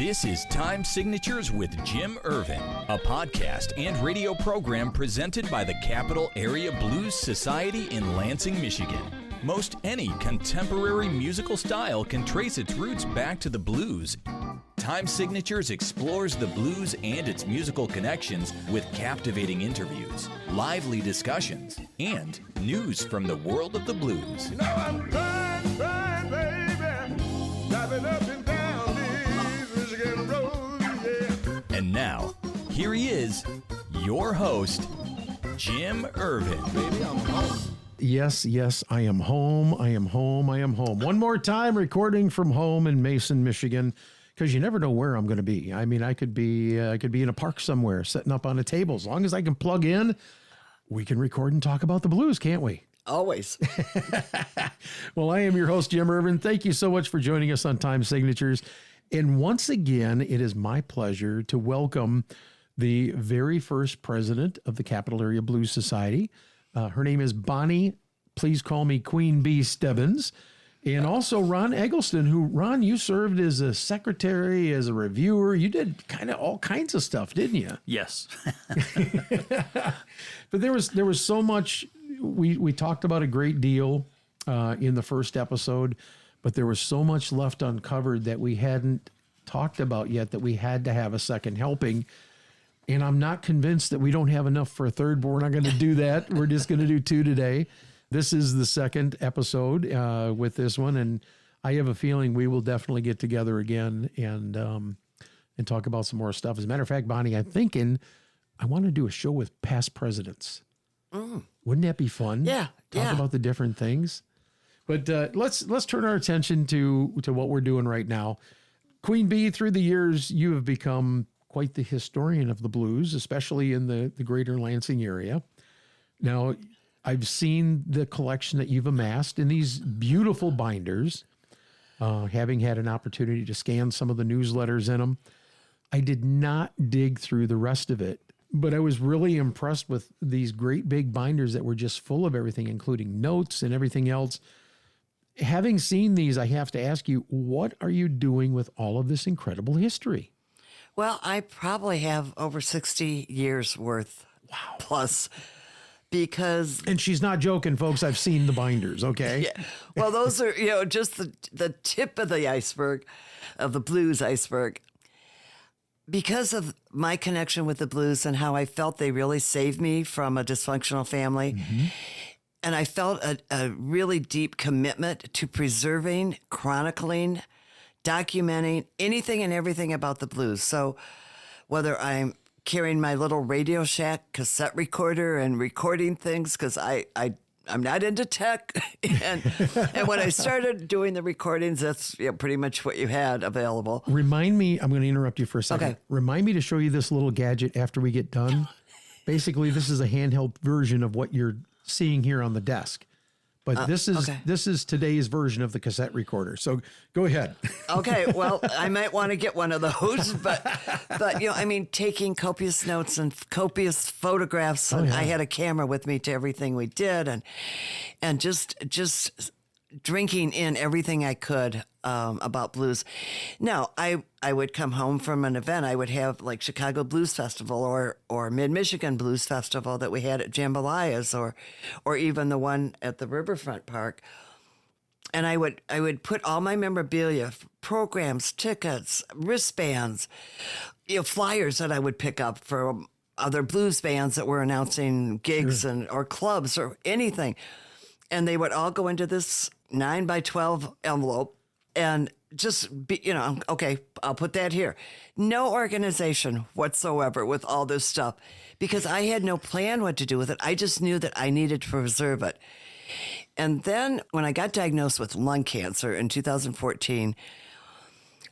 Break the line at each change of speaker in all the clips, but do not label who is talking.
This is Time Signatures with Jim Ervin, a podcast and radio program presented by the Capital Area Blues Society in Lansing, Michigan. Most any contemporary musical style can trace its roots back to the blues. Time Signatures explores the blues and its musical connections with captivating interviews, lively discussions, and news from the world of the blues.
You know I'm crying, baby, driving up and down these Michigan roads, yeah.
And now, here he is, your host, Jim Ervin.
Baby, I'm home.
Yes, I am home. I am home. One more time, recording from home in Mason, Michigan, because you never know where I'm going to be. I mean, I could be in a park somewhere, sitting up on a table. As long as I can plug in, we can record and talk about the blues, can't we?
Always.
Well, I am your host, Jim Ervin. Thank you so much for joining us on Time Signatures. And once again, it is my pleasure to welcome the very first president of the Capital Area Blues Society. Her name is Bonnie, please call me Queen B Stebbins. And also Ron Eggleston, who, Ron, you served as a secretary, as a reviewer. You did kind of all kinds of stuff, didn't you?
Yes.
But there was so much. We talked about a great deal in the first episode, but there was so much left uncovered that we hadn't talked about yet that we had to have a second helping. And I'm not convinced that we don't have enough for a third, but we're not going to do that. We're just going to do two today. This is the second episode with this one, and I have a feeling we will definitely get together again and talk about some more stuff. As a matter of fact, Bonnie, I'm thinking I want to do a show with past presidents. Wouldn't that be fun?
Yeah,
Talk about the different things. But let's turn our attention to what we're doing right now. Queen B, through the years, you have become quite the historian of the blues, especially in the greater Lansing area. Now, I've seen the collection that you've amassed in these beautiful binders, having had an opportunity to scan some of the newsletters in them. I did not dig through the rest of it, but I was really impressed with these great big binders that were just full of everything, including notes and everything else. Having seen these, I have to ask you, what are you doing with all of this incredible history?
Well, I probably have over 60 years worth plus because...
And she's not joking, folks. I've seen the binders, okay?
Yeah. Well, those are, just the tip of the iceberg, of the blues iceberg. Because of my connection with the blues and how I felt they really saved me from a dysfunctional family, and I felt a really deep commitment to preserving, chronicling, documenting anything and everything about the blues. So whether I'm carrying my little Radio Shack cassette recorder and recording things, because I'm not into tech. and when I started doing the recordings, that's pretty much what you had available.
Remind me, I'm going to interrupt you for a second.
Okay.
Remind me to show you this little gadget after we get done. Basically, this is a handheld version of what you're seeing here on the desk. But this is today's version of the cassette recorder. So go ahead.
Okay, well, I might want to get one of those, but taking copious notes and copious photographs, and I had a camera with me to everything we did, and just drinking in everything I could about blues. Now, I would come home from an event. I would have like Chicago Blues Festival or Mid-Michigan Blues Festival that we had at Jambalaya's or even the one at the Riverfront Park. And I would put all my memorabilia, programs, tickets, wristbands, flyers that I would pick up for other blues bands that were announcing gigs or clubs or anything. And they would all go into this 9x12 envelope and just be, okay, I'll put that here. No organization whatsoever with all this stuff because I had no plan what to do with it. I just knew that I needed to preserve it. And then when I got diagnosed with lung cancer in 2014,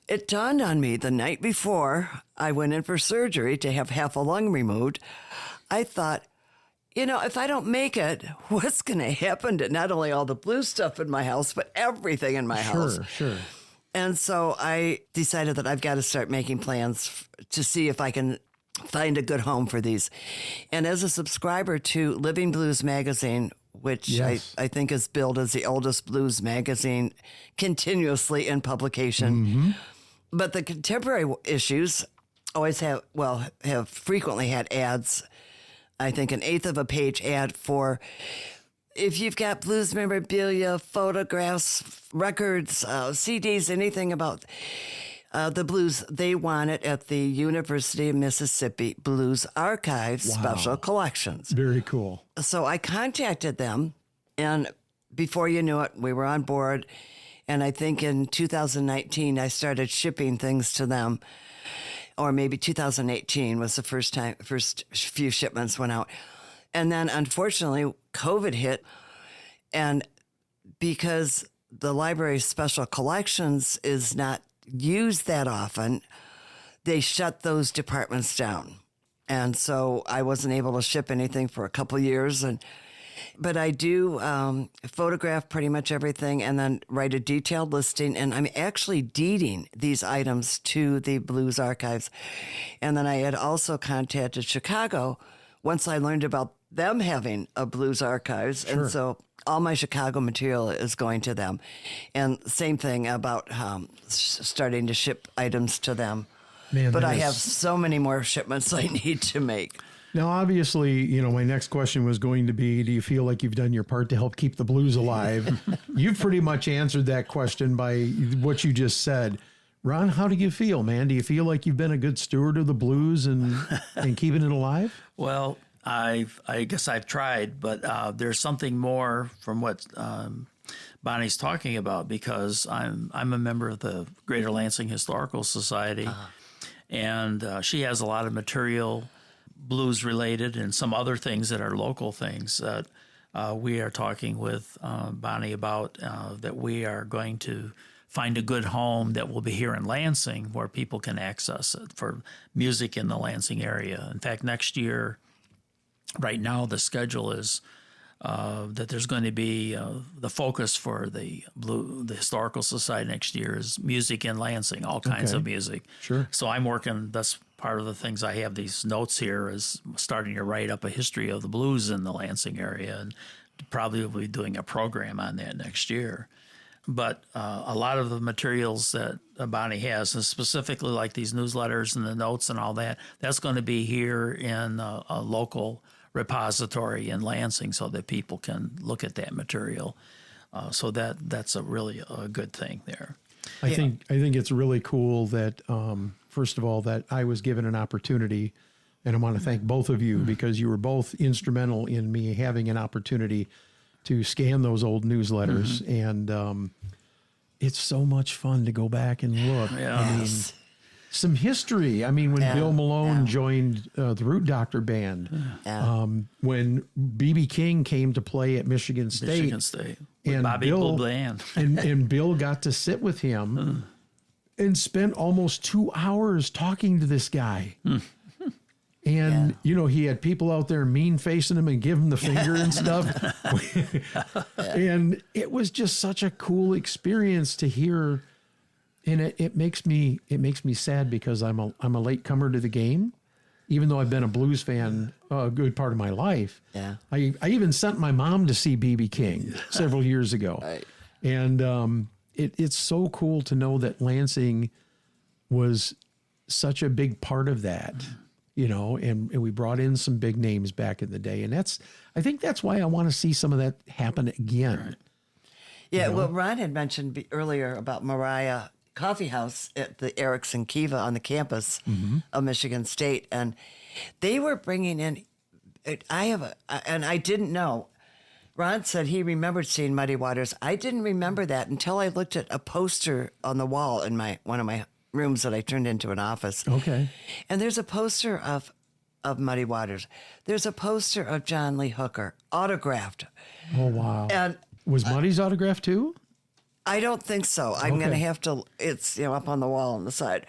it dawned on me the night before I went in for surgery to have half a lung removed. I thought, if I don't make it, what's going to happen to not only all the blues stuff in my house, but everything in my house?
Sure.
And so I decided that I've got to start making plans to see if I can find a good home for these. And as a subscriber to Living Blues Magazine, which I think is billed as the oldest blues magazine continuously in publication, But the contemporary issues always have frequently had ads. I think an eighth of a page ad for if you've got blues memorabilia, photographs, records, CDs, anything about the blues, they want it at the University of Mississippi Blues Archives Special Collections.
Very cool.
So I contacted them, and before you knew it, we were on board. And I think in 2019, I started shipping things to them. Or maybe 2018 was the first few shipments went out. And then unfortunately, COVID hit. And because the library's special collections is not used that often, they shut those departments down. And so I wasn't able to ship anything for a couple years. But I do photograph pretty much everything and then write a detailed listing. And I'm actually deeding these items to the Blues Archives. And then I had also contacted Chicago once I learned about them having a Blues Archives.
Sure.
And so all my Chicago material is going to them. And same thing about starting to ship items to them.
Man,
but I
is-
have so many more shipments I need to make.
Now, obviously, my next question was going to be, do you feel like you've done your part to help keep the blues alive? You've pretty much answered that question by what you just said. Ron, how do you feel, man? Do you feel like you've been a good steward of the blues and keeping it alive?
Well, I guess I've tried, but there's something more from what Bonnie's talking about, because I'm a member of the Greater Lansing Historical Society, and she has a lot of material, blues related, and some other things that are local things that we are talking with Bonnie about, that we are going to find a good home that will be here in Lansing where people can access it for music in the Lansing area. In fact, next year, right now, the schedule is that there's going to be the focus for the Historical Society next year is music in Lansing, all kinds of music.
Sure.
So I'm working, that's part of the things I have these notes here, is starting to write up a history of the blues in the Lansing area, and probably will be doing a program on that next year. But a lot of the materials that Bonnie has, and specifically like these newsletters and the notes and all that, that's going to be here in a local repository in Lansing so that people can look at that material. So that's really a good thing there.
I think it's really cool that, first of all, that I was given an opportunity, and I want to thank both of you because you were both instrumental in me having an opportunity to scan those old newsletters. And it's so much fun to go back and look.
Yeah.
I mean, some history. I mean, when Bill Malone joined the Root Doctor Band, when B.B. King came to play at Michigan State.
And Bobby
Bill,
Bland.
and Bill got to sit with him and spent almost 2 hours talking to this guy. And, he had people out there mean facing him and give him the finger and stuff. And it was just such a cool experience to hear. And it makes me sad because I'm a late comer to the game, even though I've been a blues fan a good part of my life.
Yeah.
I even sent my mom to see B.B. King several years ago.
Right.
And it's so cool to know that Lansing was such a big part of that, and we brought in some big names back in the day. And I think that's why I want to see some of that happen again.
Right.
Yeah, well, Ron had mentioned earlier about Mariah Coffee House at the Erickson Kiva on the campus of Michigan State. And they were bringing in, and I didn't know. Ron said he remembered seeing Muddy Waters. I didn't remember that until I looked at a poster on the wall in one of my rooms that I turned into an office.
Okay.
And there's a poster of Muddy Waters. There's a poster of John Lee Hooker, autographed.
Oh, wow.
And
was Muddy's autograph too?
I don't think so. I'm going to
Okay.
have to, it's up on the wall on the side.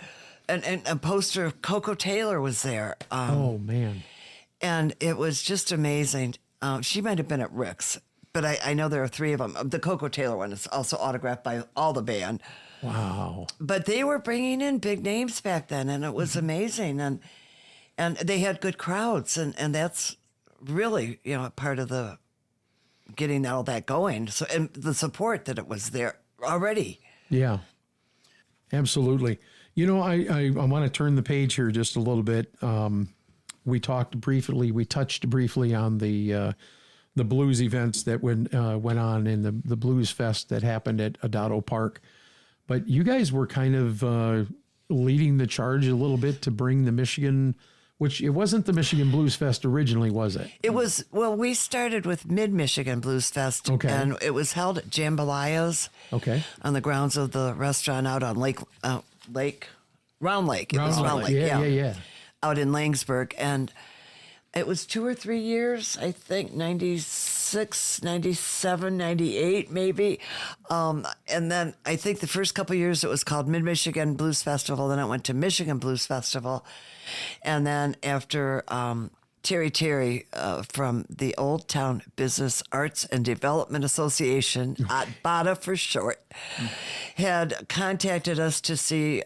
And a poster of Coco Taylor was there.
Oh, man.
And it was just amazing. She might have been at Rick's, but I know there are three of them. The Coco Taylor one is also autographed by all the band.
Wow.
But they were bringing in big names back then, and it was amazing. And they had good crowds, and that's really, part of the getting all that going. So, and the support that it was there already.
Yeah, absolutely. You know, I want to turn the page here just a little bit. We touched briefly on the blues events that went on in the Blues Fest that happened at Adado Park. But you guys were kind of leading the charge a little bit to bring the Michigan, which it wasn't the Michigan Blues Fest originally, was it?
It was, well, we started with Mid-Michigan Blues Fest,
Okay.
and it was held at Jambalaya's
Okay.
on the grounds of the restaurant out on Round Lake. It was Round Lake,
Yeah.
out in Langsburg. And it was 2 or 3 years, I think, 96, 97, 98 maybe. And then I think the first couple of years it was called Mid-Michigan Blues Festival. Then it went to Michigan Blues Festival. And then after Terry from the Old Town Business Arts and Development Association, BADA for short, had contacted us to see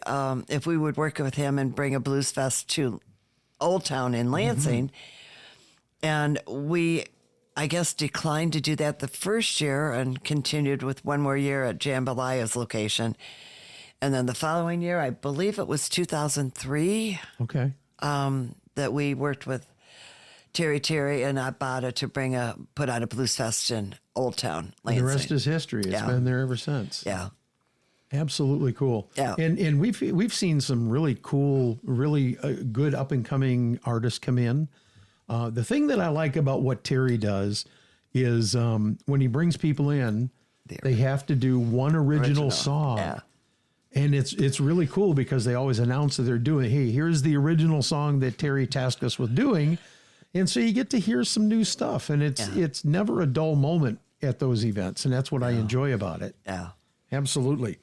if we would work with him and bring a Blues Fest to Old Town in Lansing. And we, I guess, declined to do that the first year and continued with one more year at Jambalaya's location. And then the following year, I believe it was 2003,
Okay.
that we worked with Terry and Abada to put on a Blues Fest in Old Town, Lansing.
The rest is history. It's been there ever since.
Yeah.
Absolutely cool.
Yeah.
And we've seen some really cool, really good up and coming artists come in. The thing that I like about what Terry does is when he brings people in, they have to do one original song.
Yeah.
And it's really cool because they always announce that they're doing, hey, here's the original song that Terry tasked us with doing. And so you get to hear some new stuff. And it's never a dull moment at those events. And that's what I enjoy about it.
Yeah.
Absolutely.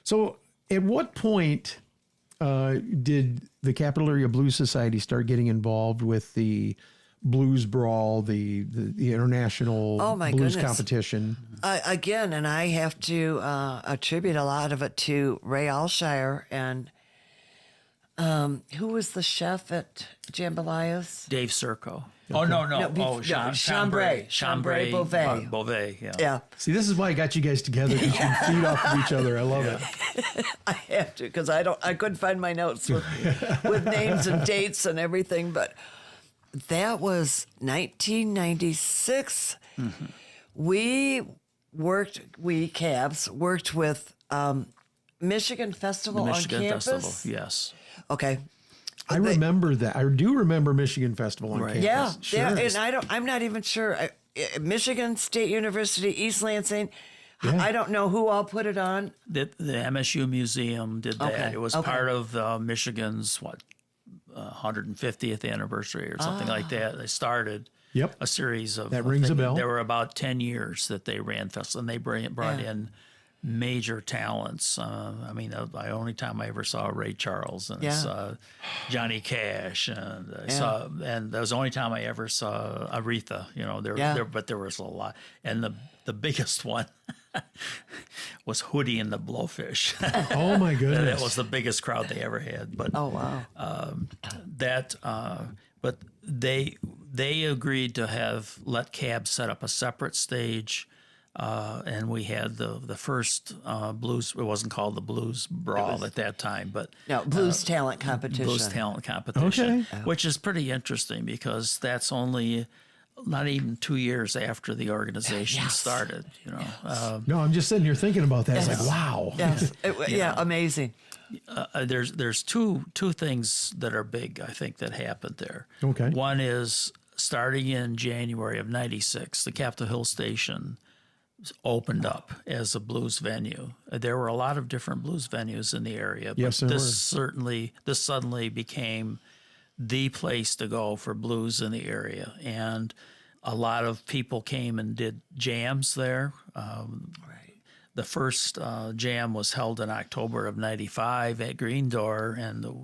So at what point did the Capital Area Blues Society start getting involved with the Blues Brawl, the international blues
goodness.
competition?
Again, and I have to attribute a lot of it to Ray Alshire and who was the chef at Jambalaya's?
Dave Serco. Oh, no.
Chambray
Beauvais, yeah.
Yeah.
See, this is why I got you guys together, because you feed off of each other. I love it.
I have to, because I couldn't find my notes with names and dates and everything, but that was 1996. We Cabs worked with Michigan Festival
The Michigan
on campus.
Festival, yes.
Okay.
I remember that. I do remember Michigan Festival on campus.
Yeah,
Sure.
and I'm not even sure. Michigan State University, East Lansing.
Yeah.
I don't know who all put it on.
The MSU Museum did that.
Okay,
It was part of Michigan's 150th anniversary or something like that. They started a series of
That rings a bell.
There were about 10 years that they ran festivals, and they brought in major talents. The only time I ever saw Ray Charles and saw Johnny Cash, and and that was the only time I ever saw Aretha. But there was a lot, and the biggest one was Hootie and the Blowfish.
Oh my goodness!
That was the biggest crowd they ever had. But
Oh wow!
But they agreed to let Cab set up a separate stage. And we had the first blues. It wasn't called the Blues Brawl at that time, but
Blues Talent Competition.
Blues Talent Competition,
Okay.
which is pretty interesting because that's only not even 2 years after the organization started.
No, I'm just sitting here thinking about that. It's like, wow.
Yes. Amazing.
There's two things that are big, I think, that happened there.
Okay.
One is starting in January of '96, the Capitol Hill Station opened up as a blues venue. There were a lot of different blues venues in the area, but
Yes, there
this suddenly became the place to go for blues in the area. And a lot of people came and did jams there. The first jam was held in October of & at Green Door, and the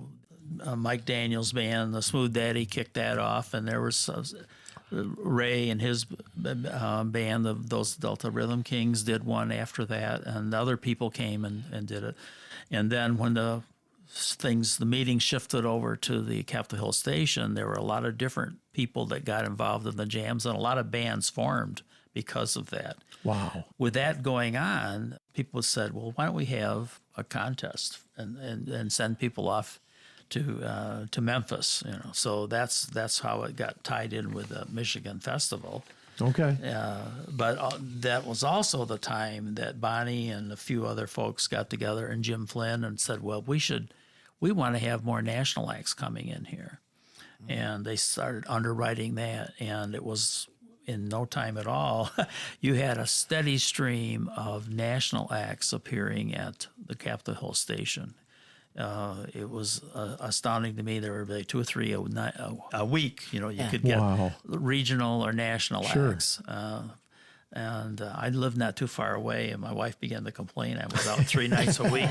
Mike Daniels band, the Smooth Daddy, kicked that off, and there was Ray and his band, those Delta Rhythm Kings, did one after that, and other people came and did it. And then when the meeting shifted over to the Capitol Hill Station, there were a lot of different people that got involved in the jams, and a lot of bands formed because of that.
Wow.
With that going on, people said, well, why don't we have a contest and send people off to Memphis? So that's how it got tied in with the Michigan Festival.
Okay.
But that was also the time that Bonnie and a few other folks got together, and Jim Flynn, and said, well, we want to have more national acts coming in here. And they started underwriting that, and it was in no time at all. You had a steady stream of national acts appearing at the Capitol Hill Station. It was astounding to me. There were like 2 or 3 a week. You could get regional or national acts. And I lived not too far away, and my wife began to complain. I was out 3 nights a week,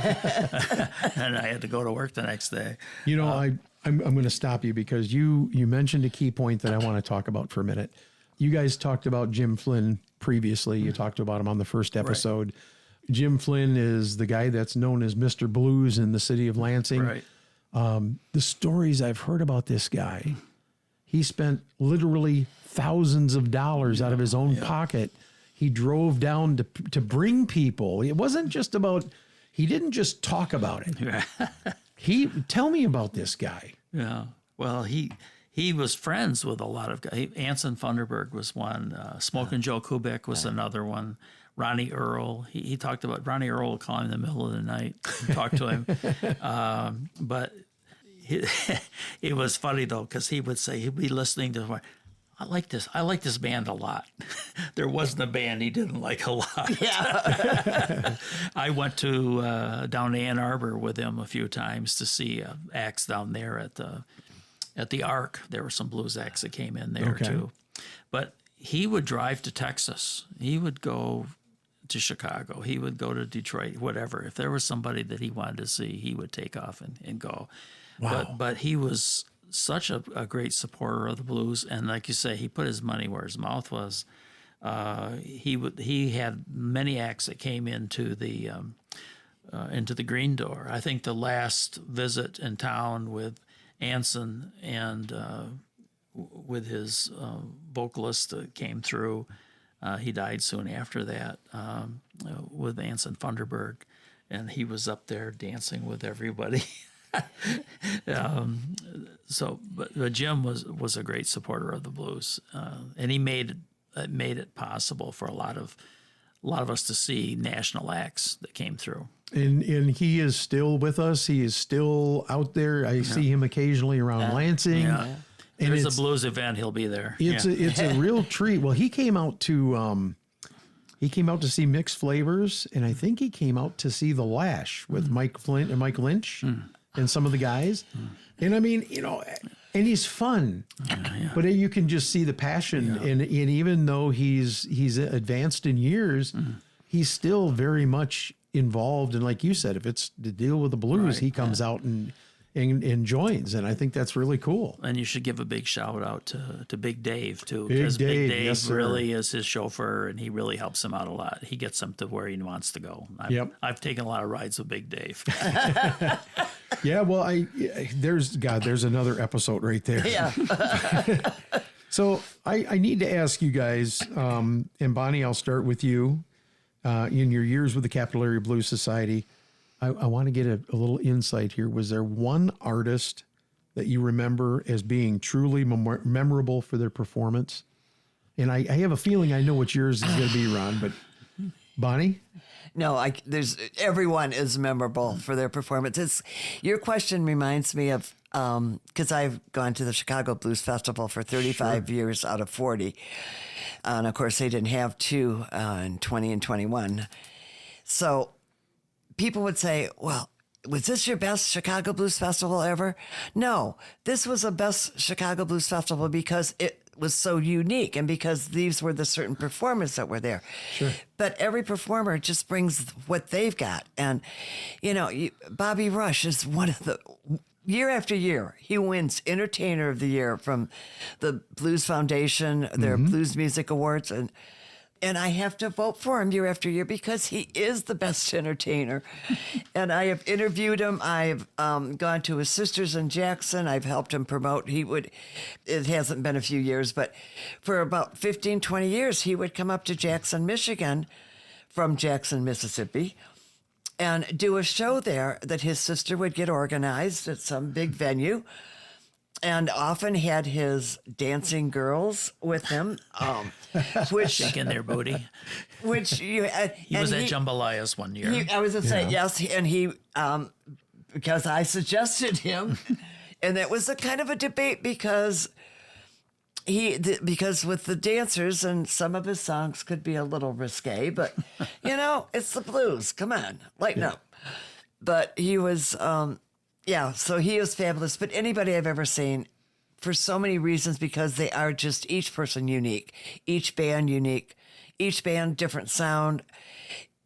and I had to go to work the next day.
I'm going to stop you because you mentioned a key point that I want to talk about for a minute. You guys talked about Jim Flynn previously. You talked about him on the first episode. Right. Jim Flynn is the guy that's known as Mr. Blues in the city of Lansing.
Right.
The stories I've heard about this guy, he spent literally thousands of dollars out of his own pocket. He drove down to bring people. It wasn't just about, he didn't just talk about it. Tell me about this guy.
Yeah. Well, he was friends with a lot of guys. Anson Funderburg was one. Smokin' Joe Kubek was another one. Ronnie Earl. He talked about Ronnie Earl would call him in the middle of the night and talk to him. But it was funny, though, because he would say, he'd be listening to, I like this band a lot. There wasn't a band he didn't like a lot. Yeah. I went to down to Ann Arbor with him a few times to see acts down there at the Ark. There were some blues acts that came in there too. But he would drive to Texas. He would go to Chicago. He would go to Detroit, whatever. If there was somebody that he wanted to see, he would take off and go. Wow. But he was such a great supporter of the blues, and like you say, he put his money where his mouth was. He had many acts that came into the Green Door. I think the last visit in town with Anson and with his vocalist that came through, he died soon after that, with Anson Funderburg, and he was up there dancing with everybody. But Jim was a great supporter of the blues, and he made it possible for a lot of us to see national acts that came through.
And he is still with us. He is still out there. I see him occasionally around Lansing. Yeah.
And there's a blues event, he'll be there.
It's a real treat. Well, he came out to see Mixed Flavors, and I think he came out to see The Lash with Mike Flint and Mike Lynch and some of the guys. And I mean, and he's fun, but you can just see the passion. And even though he's advanced in years, he's still very much involved. And like you said, if it's to deal with the blues, he comes out and joins, and I think that's really cool.
And you should give a big shout out to Big Dave too, because Big Dave really is his chauffeur, and he really helps him out a lot. He gets him to where he wants to go. I've taken a lot of rides with Big Dave.
Yeah, well, there's another episode right there. Yeah. So I need to ask you guys, and Bonnie, I'll start with you. In your years with the Capital Area Blues Society, I want to get a little insight here. Was there one artist that you remember as being truly memorable for their performance? And I have a feeling I know what yours is going to be, Ron, but Bonnie?
No, everyone is memorable for their performance. Your question reminds me of, because I've gone to the Chicago Blues Festival for 35 years out of 40. And of course, they didn't have two in 20 and 21. So people would say, well, was this your best Chicago Blues Festival ever? No, this was the best Chicago Blues Festival because it was so unique and because these were the certain performers that were there. Sure. But every performer just brings what they've got. And, Bobby Rush is one of the, year after year, he wins Entertainer of the Year from the Blues Foundation, their Blues Music Awards. And I have to vote for him year after year because he is the best entertainer. And I have interviewed him. I've gone to his sisters in Jackson. I've helped him promote. It hasn't been a few years, but for about 15, 20 years, he would come up to Jackson, Michigan from Jackson, Mississippi, and do a show there that his sister would get organized at some big venue, and often had his dancing girls with him, which
Shaking their booty.
which you
He was at Jambalayas one year.
I was going to say yes, and he because I suggested him, and it was a kind of a debate because because with the dancers and some of his songs could be a little risque, but it's the blues. Come on, lighten up. But he was, so he is fabulous. But anybody I've ever seen, for so many reasons, because they are just each person unique, each band unique, each band different sound.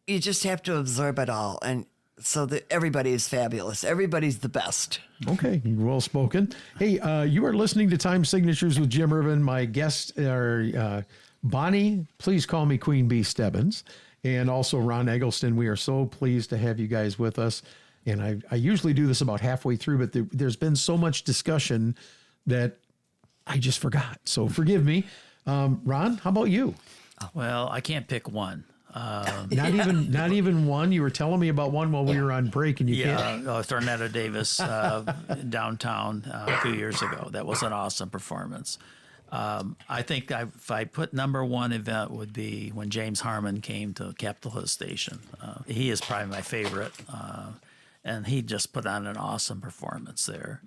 You just have to absorb it all, and so that everybody is fabulous. Everybody's the best.
Okay, well spoken. Hey, you are listening to Time Signatures with Jim Ervin. My guests are Bonnie, please call me Queen B Stebbins, and also Ron Eggleston. We are so pleased to have you guys with us. And I usually do this about halfway through, but there's been so much discussion that I just forgot. So forgive me. Ron, how about you?
Well, I can't pick one.
Not even one. You were telling me about one while we were on break, and you can't.
Tornado Davis downtown a few years ago. That was an awesome performance. I think if I put number one event would be when James Harmon came to Capitol Hill Station. He is probably my favorite, and he just put on an awesome performance there.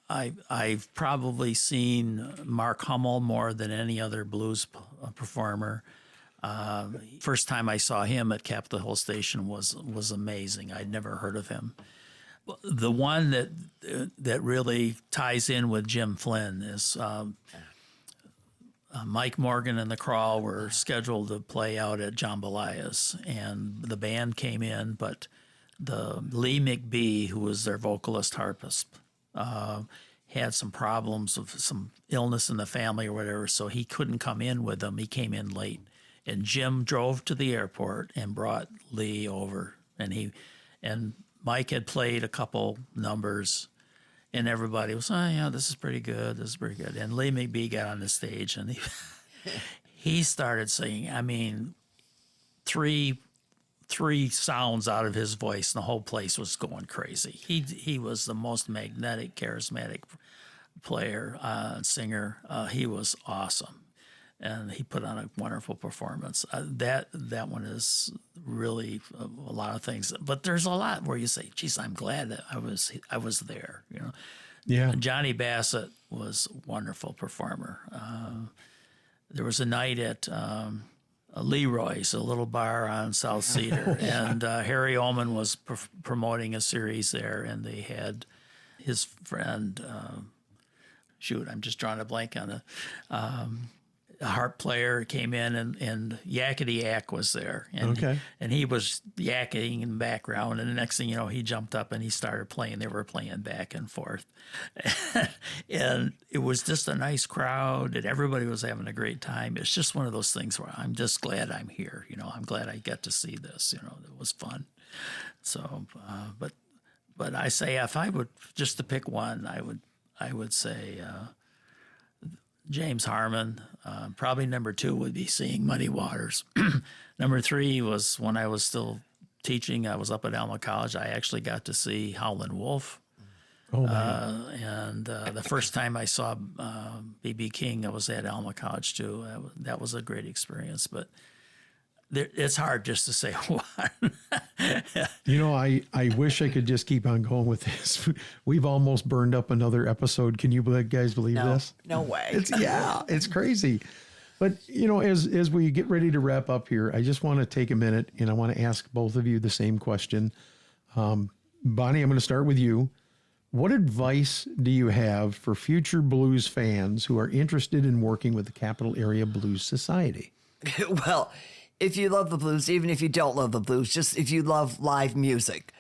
I've probably seen Mark Hummel more than any other blues performer. First time I saw him at Capitol Hill Station was amazing. I'd never heard of him. The one that really ties in with Jim Flynn is Mike Morgan and the Crawl were scheduled to play out at Jambalayas, and the band came in, but the Lee McBee, who was their vocalist harpist, had some problems of some illness in the family or whatever, so he couldn't come in with them. He came in late. And Jim drove to the airport and brought Lee over, and Mike had played a couple numbers, and everybody was, this is pretty good, And Lee McBee got on the stage, and he started singing. I mean, three sounds out of his voice, and the whole place was going crazy. He was the most magnetic, charismatic player, singer. He was awesome. And he put on a wonderful performance. That one is really a lot of things. But there's a lot where you say, geez, I'm glad that I was there.
Yeah.
And Johnny Bassett was a wonderful performer. There was a night at Leroy's, a little bar on South Cedar, and Harry Ullman was promoting a series there, and they had his friend, I'm just drawing a blank on it, a harp player came in, and Yakety Yak was there. And he was yakking in the background, and the next thing you know, he jumped up and he started playing. They were playing back and forth. And it was just a nice crowd, and everybody was having a great time. It's just one of those things where I'm just glad I'm here. I'm glad I get to see this. It was fun. So, but I say if I would just to pick one, I would say James Harmon. Probably number two would be seeing Muddy Waters. Number three was when I was still teaching. I was up at Alma College. I actually got to see Howlin' Wolf.
Oh, man.
And the first time I saw B.B. King, I was at Alma College too. That was a great experience. But it's hard just to say one.
I wish I could just keep on going with this. We've almost burned up another episode. Can you guys believe this?
No way.
It's crazy. But, as we get ready to wrap up here, I just want to take a minute and I want to ask both of you the same question. Bonnie, I'm going to start with you. What advice do you have for future blues fans who are interested in working with the Capital Area Blues Society?
Well, if you love the blues, even if you don't love the blues, just if you love live music,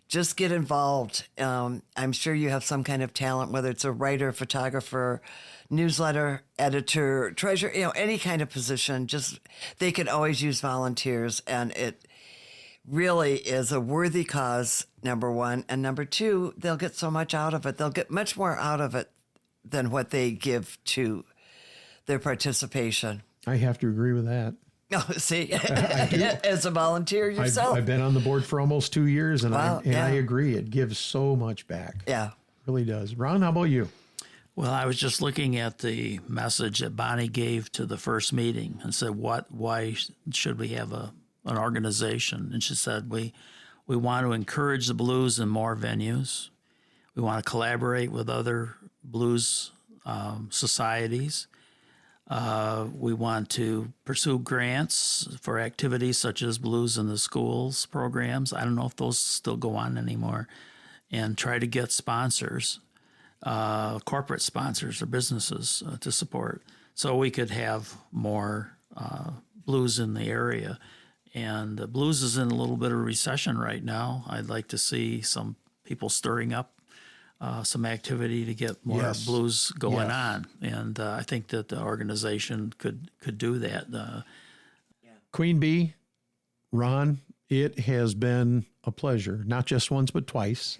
just get involved. I'm sure you have some kind of talent, whether it's a writer, photographer, newsletter, editor, treasurer, any kind of position. They can always use volunteers, and it really is a worthy cause, number one. And number two, they'll get so much out of it. They'll get much more out of it than what they give to their participation.
I have to agree with that.
Oh, see, as a volunteer yourself.
I've been on the board for almost 2 years, and
Wow,
I agree. It gives so much back.
Yeah.
It really does. Ron, how about you?
Well, I was just looking at the message that Bonnie gave to the first meeting and said, why should we have an organization? And she said, we want to encourage the blues in more venues. We want to collaborate with other blues societies. We want to pursue grants for activities such as Blues in the Schools programs. I don't know if those still go on anymore. And try to get sponsors, corporate sponsors or businesses to support, so we could have more blues in the area. And blues is in a little bit of recession right now. I'd like to see some people stirring up some activity to get more blues going on. And I think that the organization could do that.
Queen B, Ron, it has been a pleasure, not just once, but twice.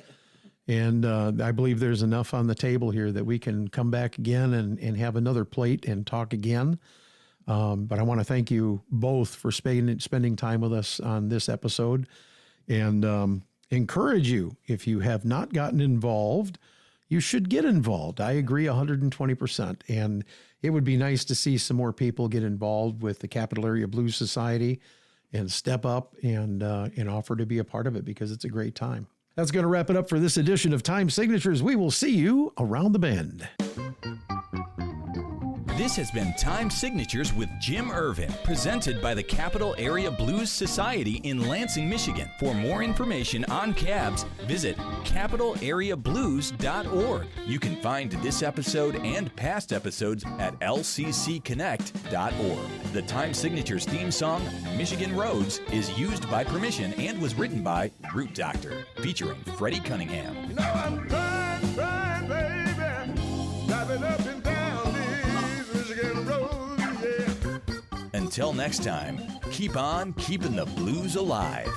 And I believe there's enough on the table here that we can come back again and have another plate and talk again. But I want to thank you both for spending time with us on this episode, and encourage you, if you have not gotten involved, you should get involved. I agree 120%. And it would be nice to see some more people get involved with the Capital Area Blues Society and step up and offer to be a part of it, because it's a great time. That's going to wrap it up for this edition of Time Signatures. We will see you around the bend.
This has been Time Signatures with Jim Ervin, presented by the Capital Area Blues Society in Lansing, Michigan. For more information on cabs, visit capitalareablues.org. You can find this episode and past episodes at lccconnect.org. The Time Signatures theme song, Michigan Roads, is used by permission and was written by Root Doctor, featuring Freddie Cunningham.
You know I'm trying, baby, driving up and down these Michigan roads, yeah.
Until next time, keep on keeping the blues alive.